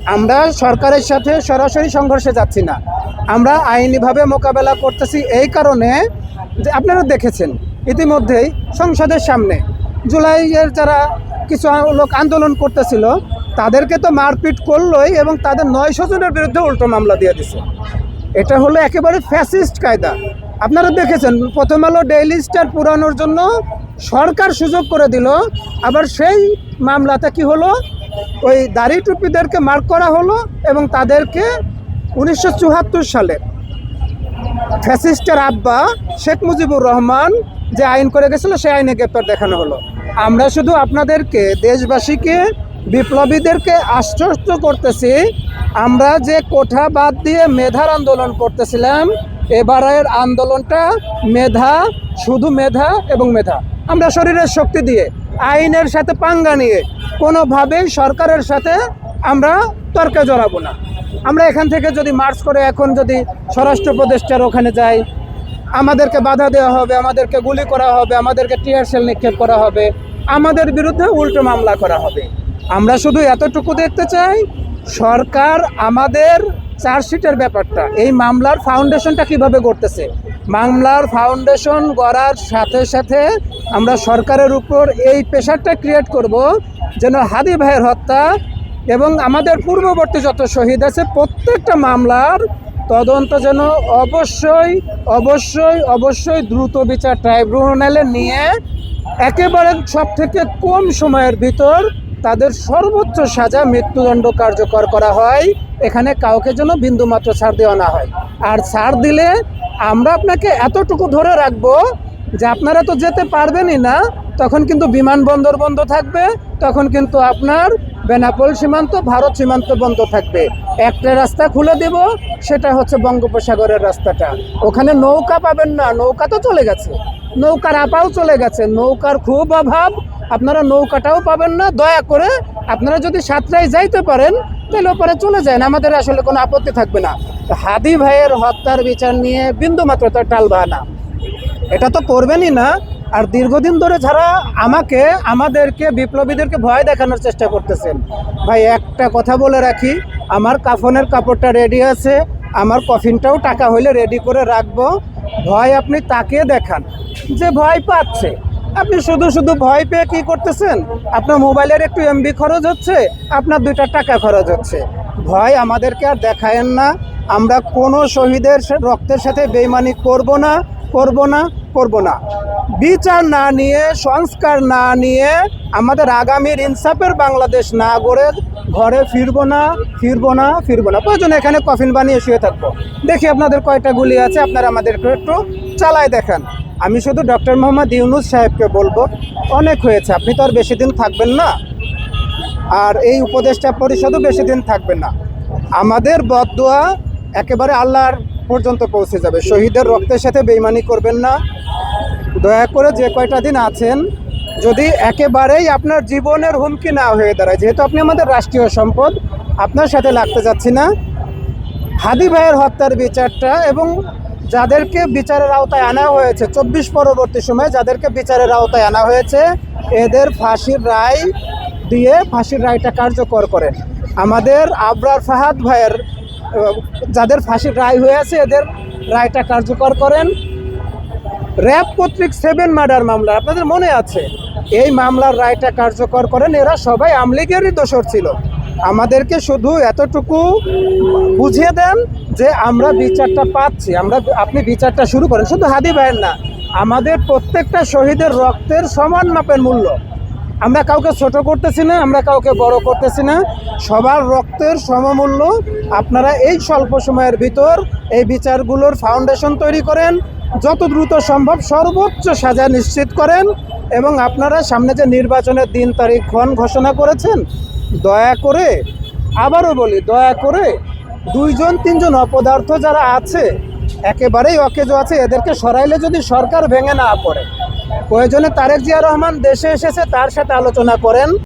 আমরা সরকারের সাথে সরাসরি সংঘর্ষে যাচ্ছি না, আমরা আইনিভাবে মোকাবেলা করতেছি। এই কারণে যে আপনারা দেখেছেন ইতিমধ্যেই সংসদের সামনে জুলাইয়ের যারা কিছু লোক আন্দোলন করতেছিল তাদেরকে তো মারপিট করলোই এবং তাদের 900 জনের বিরুদ্ধে উল্টো মামলা দিয়ে দিছে। এটা হলো একেবারে ফ্যাসিস্ট কায়দা। আপনারা দেখেছেন প্রথম আলো ডেইলি স্টার পুরানোর জন্য সরকার সুযোগ করে দিল, আবার সেই মামলাতে কি হলো, ওই দাড়ি টুপিদেরকে মার্ক করা হলো এবং তাদেরকে 1974 সালে ফ্যাসিস্টের আব্বা শেখ মুজিবুর রহমান যে আইন করে গেছিল সেই আইনে গ্রেপ্তার দেখানো হলো। আমরা শুধু আপনাদেরকে, দেশবাসীকে, বিপ্লবীদেরকে আশ্বস্ত করতেছি, আমরা যে কোঠা বাদ দিয়ে মেধার আন্দোলন করতেছিলাম, এবারের আন্দোলনটা মেধা, শুধু মেধা এবং মেধা। আমরা শরীরের শক্তি দিয়ে, আইনের সাথে পাঙ্গা নিয়ে কোনোভাবেই সরকারের সাথে আমরা তর্কে জড়াবো না। আমরা এখান থেকে যদি মার্চ করে এখন যদি স্বরাষ্ট্র উপদেষ্টার ওখানে যাই, আমাদেরকে বাধা দেওয়া হবে, আমাদেরকে গুলি করা হবে, আমাদেরকে টিয়ার সেল নিক্ষেপ করা হবে, আমাদের বিরুদ্ধে উল্টো মামলা করা হবে। আমরা শুধু এতটুকু দেখতে চাই, সরকার আমাদের চার্জশিটের ব্যাপারটা, এই মামলার ফাউন্ডেশনটা কিভাবে করতেছে, মামলার ফাউন্ডেশন গড়ার সাথে সাথে আমরা সরকারের উপর এই প্রেশারটা ক্রিয়েট করব যেন হাদি ভাইয়ের হত্যা এবং আমাদের পূর্ববর্তী যত শহীদ আছে প্রত্যেকটা মামলার তদন্ত যেন অবশ্যই অবশ্যই অবশ্যই দ্রুত বিচার ট্রাইব্যুনালে নিয়ে একেবারে সব থেকে কম সময়ের ভিতর তাদের সর্বোচ্চ সাজা মৃত্যুদণ্ড কার্যকর করা হয়। এখানে কাউকে যেন বিন্দুমাত্র ছাড় দেওয়া না হয়। আর ছাড় দিলে আমরা আপনাকে এতটুকু ধরে রাখবো যে আপনারা তো যেতে পারবেনই না, তখন কিন্তু বিমানবন্দর বন্ধ থাকবে, তখন কিন্তু আপনার বেনাপোল সীমান্ত, ভারত সীমান্ত বন্ধ থাকবে। একটা রাস্তা খুলে দেব, সেটা হচ্ছে বঙ্গোপসাগরের রাস্তাটা। ওখানে নৌকা পাবেন না, নৌকা তো চলে গেছে, নৌকার আপাও চলে গেছে, নৌকার খুব অভাব, আপনারা নৌকাটাও পাবেন না। দয়া করে আপনারা যদি সাতটায় যাইতে পারেন তাহলে ওপরে চলে যান, আমাদের আসলে কোনো আপত্তি থাকবে না। হাদি ভাইয়ের হত্যার বিচার নিয়ে বিন্দুমাত্র তার টালবা না, এটা তো করবেনই না। আর দীর্ঘদিন ধরে যারা আমাদেরকে বিপ্লবীদেরকে ভয় দেখানোর চেষ্টা করতেছেন, ভাই একটা কথা বলে রাখি, আমার কাফনের কাপড়টা রেডি আছে, আমার কফিনটাও টাকা হইলে রেডি করে রাখবো। ভয় আপনি তাকে দেখান যে ভয় পাচ্ছে, আপনি শুধু শুধু ভয় পেয়ে কী করতেছেন, আপনার মোবাইলের একটু এমবি খরচ হচ্ছে, আপনার 2টা টাকা খরচ হচ্ছে। ভয় আমাদেরকে আর দেখায়েন না। আমরা কোনো শহীদের রক্তের সাথে বেইমানি করব না, করব না, করব না। বিচার না নিয়ে, সংস্কার না নিয়ে, আমাদের আগামীর ইনসাফের বাংলাদেশ না গড়ে ঘরে ফিরবো না, ফিরবো না, ফিরবো না। প্রয়োজন এখানে কফিন বানিয়ে শুয়ে থাকবো। দেখি আপনাদের কয়টা গুলি আছে, আপনারা আমাদেরকে একটু চালায় দেখান। আমি শুধু ডক্টর মোহাম্মদ ইউনূস সাহেবকে বলবো, অনেক হয়েছে, আপনি তো আর বেশি দিন থাকবেন না, আর এই উপদেষ্টা পরিষদও বেশি দিন থাকবেন না। আমাদের বদদোয়া একেবারে আল্লাহর পর্যন্ত পৌঁছে যাবে। শহীদের রক্তের সাথে বেইমানি করবেন না। দয়া করে যে কয়টা দিন আছেন, যদি একেবারেই আপনার জীবনের হুমকি না হয়ে দাঁড়ায়, যেহেতু আপনি আমাদের রাষ্ট্রীয় সম্পদ, আপনার সাথে লাগতে যাচ্ছি না। হাদি ভাইয়ের হত্যার বিচারটা এবং যাদেরকে বিচারের আওতায় আনা হয়েছে 24 পরবর্তী সময়ে যাদেরকে বিচারের আওতায় আনা হয়েছে, এদের ফাঁসির রায় দিয়ে ফাঁসির রায়টা কার্যকর করেন। আমাদের আবরার ফাহাদ ভাইয়ের যাদের ফাঁসির রায় হয়েছে এদের রায়টা কার্যকর করেন। র্যাব কর্তৃক 7 মার্ডার মামলা আপনাদের মনে আছে, এই মামলার রায়টা কার্যকর করেন। এরা সবাই আওয়ামী লীগেরই দোষর ছিল। আমাদেরকে শুধু এতটুকু বুঝিয়ে দেন যে আমরা বিচারটা পাচ্ছি, আপনি বিচারটা শুরু করেন। শুধু হাদি ভাইয়ের না, আমাদের প্রত্যেকটা শহীদের রক্তের সমান মাপের মূল্য। আমরা কাউকে ছোট করতেছি না, আমরা কাউকে বড় করতেছি না, সবার রক্তের সমমূল্য। আপনারা এই স্বল্প সময়ের ভিতর এই বিচারগুলোর ফাউন্ডেশন তৈরি করেন, যত দ্রুত সম্ভব সর্বোচ্চ সাজা নিশ্চিত করেন। এবং আপনারা সামনে যে নির্বাচনের দিন তারিখ ঘোষণা করেছেন, দয়া করে, আবারও বলি, দয়া করে 2-3জন অপদার্থ যারা আছে, একেবারেই অকেজো আছে, এদেরকে সরাইলে যদি সরকার ভেঙে না পড়ে, প্রয়োজনে তারেক জিয়া রহমান দেশে এসেছে, তার সাথে আলোচনা করেন।